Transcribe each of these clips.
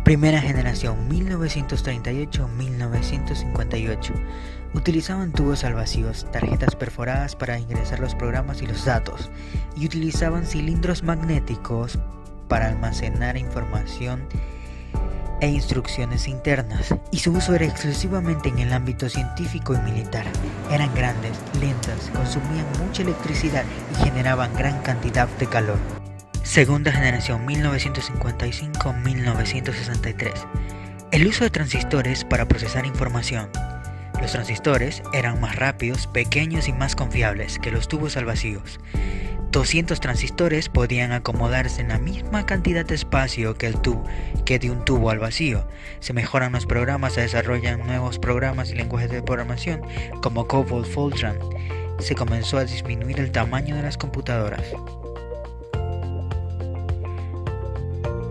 Primera generación 1938-1958. Utilizaban tubos al vacío, tarjetas perforadas para ingresar los programas y los datos, y utilizaban cilindros magnéticos para almacenar información e instrucciones internas, y su uso era exclusivamente en el ámbito científico y militar. Eran grandes, lentas, consumían mucha electricidad y generaban gran cantidad de calor. Segunda generación 1955-1963. El uso de transistores para procesar información. Los transistores eran más rápidos, pequeños y más confiables que los tubos al vacío. 200 transistores podían acomodarse en la misma cantidad de espacio que de un tubo al vacío. Se mejoran los programas, se desarrollan nuevos programas y lenguajes de programación como COBOL, Fortran. Se comenzó a disminuir el tamaño de las computadoras.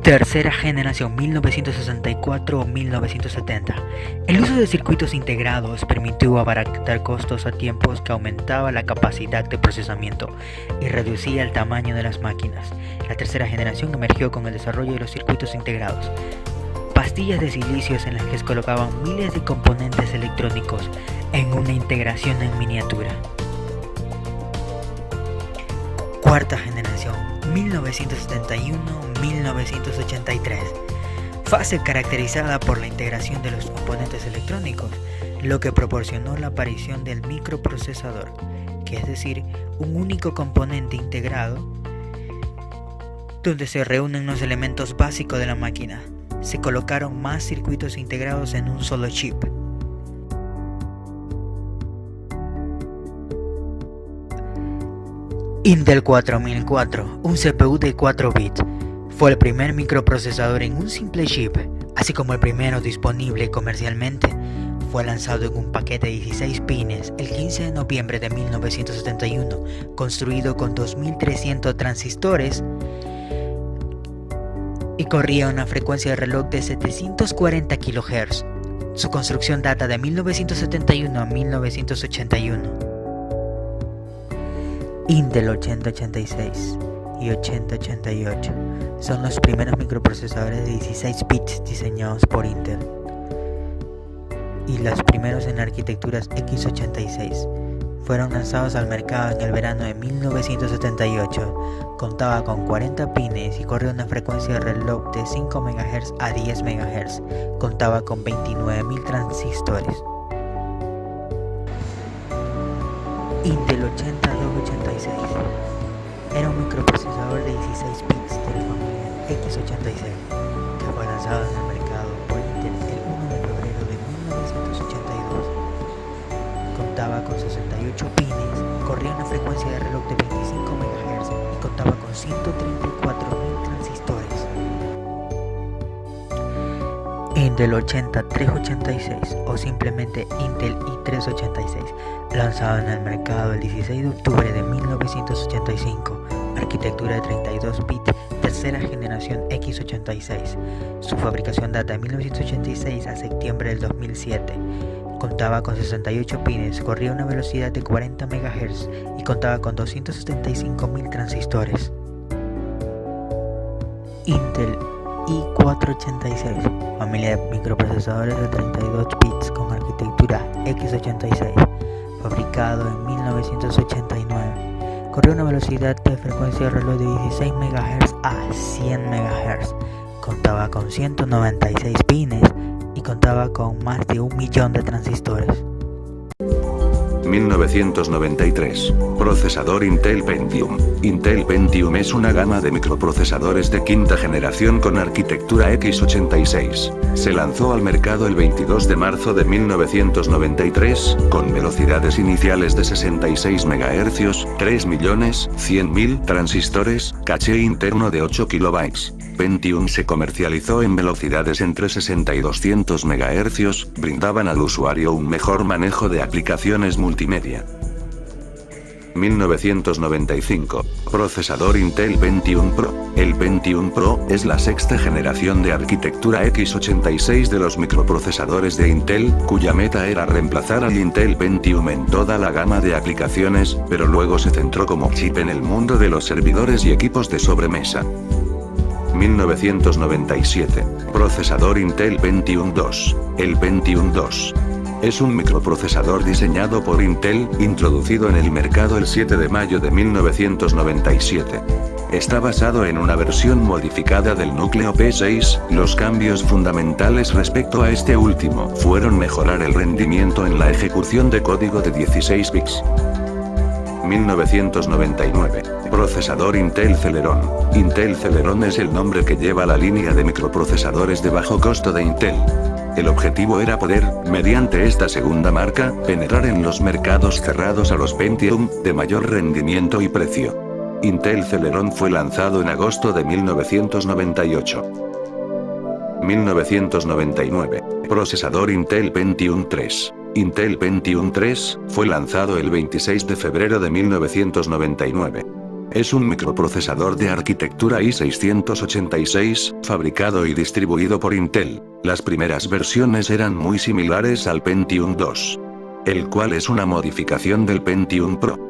Tercera generación 1964-1970. El uso de circuitos integrados permitió abaratar costos a tiempos que aumentaba la capacidad de procesamiento y reducía el tamaño de las máquinas. La tercera generación emergió con el desarrollo de los circuitos integrados. Pastillas de silicios en las que se colocaban miles de componentes electrónicos en una integración en miniatura. Cuarta generación 1971-1983. Fase caracterizada por la integración de los componentes electrónicos, lo que proporcionó la aparición del microprocesador, que es decir, un único componente integrado donde se reúnen los elementos básicos de la máquina. Se colocaron más circuitos integrados en un solo chip. Intel 4004, un CPU de 4 bits, fue el primer microprocesador en un simple chip, así como el primero disponible comercialmente. Fue lanzado en un paquete de 16 pines el 15 de noviembre de 1971, construido con 2300 transistores y corría a una frecuencia de reloj de 740 kHz. Su construcción data de 1971 a 1981. Intel 8086 y 8088 son los primeros microprocesadores de 16 bits diseñados por Intel y los primeros en arquitecturas x86. Fueron lanzados al mercado en el verano de 1978. Contaba con 40 pines y corría una frecuencia de reloj de 5 MHz a 10 MHz. Contaba con 29.000 transistores. Intel 8286 era un microprocesador de 16 bits de la familia x86 que fue lanzado en el mercado por Intel el 1 de febrero de 1982. Contaba con 68 pines, corría una frecuencia de reloj de 25 MHz y contaba con 134.000 transistores. Intel 80386 o simplemente Intel i386, lanzado en el mercado el 16 de octubre de 1985, arquitectura de 32 bits, tercera generación x86. Su fabricación data de 1986 a septiembre del 2007. Contaba con 68 pines, corría a una velocidad de 40 MHz y contaba con 275.000 transistores. Intel i486, familia de microprocesadores de 32 bits con arquitectura x86, fabricado en 1989. Corrió a una velocidad de frecuencia de reloj de 16 MHz a 100 MHz. Contaba con 196 pines y contaba con más de 1 millón de transistores. 1993. Procesador Intel Pentium. Intel Pentium es una gama de microprocesadores de quinta generación con arquitectura x86. Se lanzó al mercado el 22 de marzo de 1993, con velocidades iniciales de 66 MHz, 3.100.000 transistores, caché interno de 8 KB. Pentium se comercializó en velocidades entre 60 y 200 MHz, brindaban al usuario un mejor manejo de aplicaciones multimedia. 1995. Procesador Intel Pentium Pro. El Pentium Pro es la sexta generación de arquitectura x86 de los microprocesadores de Intel, cuya meta era reemplazar al Intel Pentium en toda la gama de aplicaciones, pero luego se centró como chip en el mundo de los servidores y equipos de sobremesa. 1997. Procesador Intel Pentium II. El Pentium II es un microprocesador diseñado por Intel, introducido en el mercado el 7 de mayo de 1997. Está basado en una versión modificada del núcleo P6, los cambios fundamentales respecto a este último fueron mejorar el rendimiento en la ejecución de código de 16 bits. 1999. Procesador Intel Celeron. Intel Celeron es el nombre que lleva la línea de microprocesadores de bajo costo de Intel. El objetivo era poder, mediante esta segunda marca, penetrar en los mercados cerrados a los Pentium, de mayor rendimiento y precio. Intel Celeron fue lanzado en agosto de 1998. 1999. Procesador Intel Pentium III. Intel Pentium III fue lanzado el 26 de febrero de 1999. Es un microprocesador de arquitectura i686, fabricado y distribuido por Intel. Las primeras versiones eran muy similares al Pentium II, el cual es una modificación del Pentium Pro.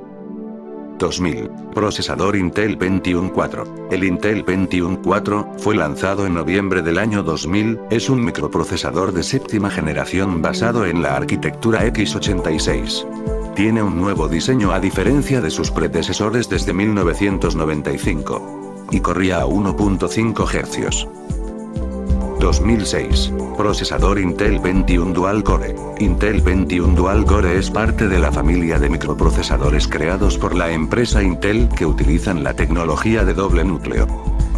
2000. Procesador Intel Pentium IV. El Intel Pentium IV fue lanzado en noviembre del año 2000, es un microprocesador de séptima generación basado en la arquitectura x86. Tiene un nuevo diseño a diferencia de sus predecesores desde 1995. Y corría a 1.5 Hz. 2006. Procesador Intel Pentium Dual Core. Intel Pentium Dual Core es parte de la familia de microprocesadores creados por la empresa Intel que utilizan la tecnología de doble núcleo.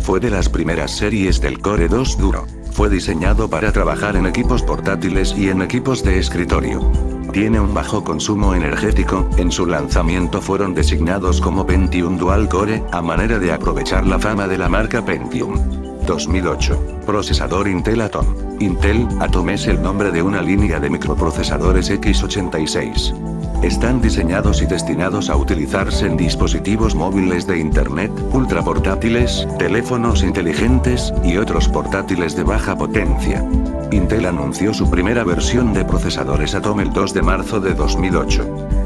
Fue de las primeras series del Core 2 Duro. Fue diseñado para trabajar en equipos portátiles y en equipos de escritorio. Tiene un bajo consumo energético, en su lanzamiento fueron designados como Pentium Dual Core, a manera de aprovechar la fama de la marca Pentium. 2008. Procesador Intel Atom. Intel Atom es el nombre de una línea de microprocesadores x86. Están diseñados y destinados a utilizarse en dispositivos móviles de Internet, ultraportátiles, teléfonos inteligentes, y otros portátiles de baja potencia. Intel anunció su primera versión de procesadores Atom el 2 de marzo de 2008.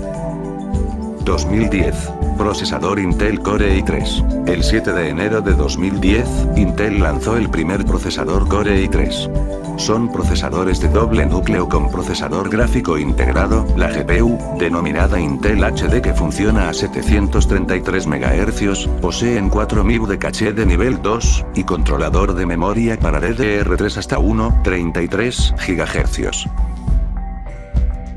2010. Procesador Intel Core i3. El 7 de enero de 2010, Intel lanzó el primer procesador Core i3. Son procesadores de doble núcleo con procesador gráfico integrado, la GPU, denominada Intel HD que funciona a 733 MHz, poseen 4 MB de caché de nivel 2, y controlador de memoria para DDR3 hasta 1,33 GHz.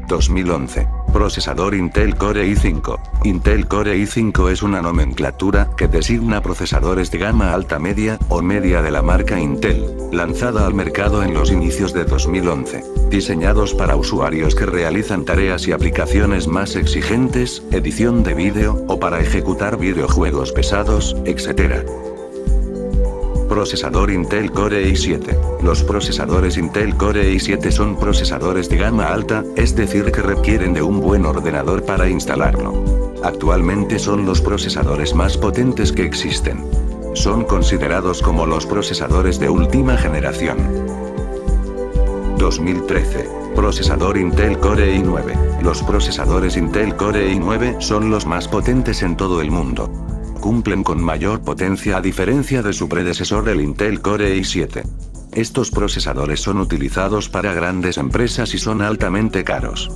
2011. Procesador Intel Core i5. Intel Core i5 es una nomenclatura que designa procesadores de gama alta media, o media de la marca Intel, lanzada al mercado en los inicios de 2011. Diseñados para usuarios que realizan tareas y aplicaciones más exigentes, edición de vídeo, o para ejecutar videojuegos pesados, etc. Procesador Intel Core i7. Los procesadores Intel Core i7 son procesadores de gama alta, es decir que requieren de un buen ordenador para instalarlo. Actualmente son los procesadores más potentes que existen. Son considerados como los procesadores de última generación. 2013. Procesador Intel Core i9. Los procesadores Intel Core i9 son los más potentes en todo el mundo. Cumplen con mayor potencia a diferencia de su predecesor el Intel Core i7. Estos procesadores son utilizados para grandes empresas y son altamente caros.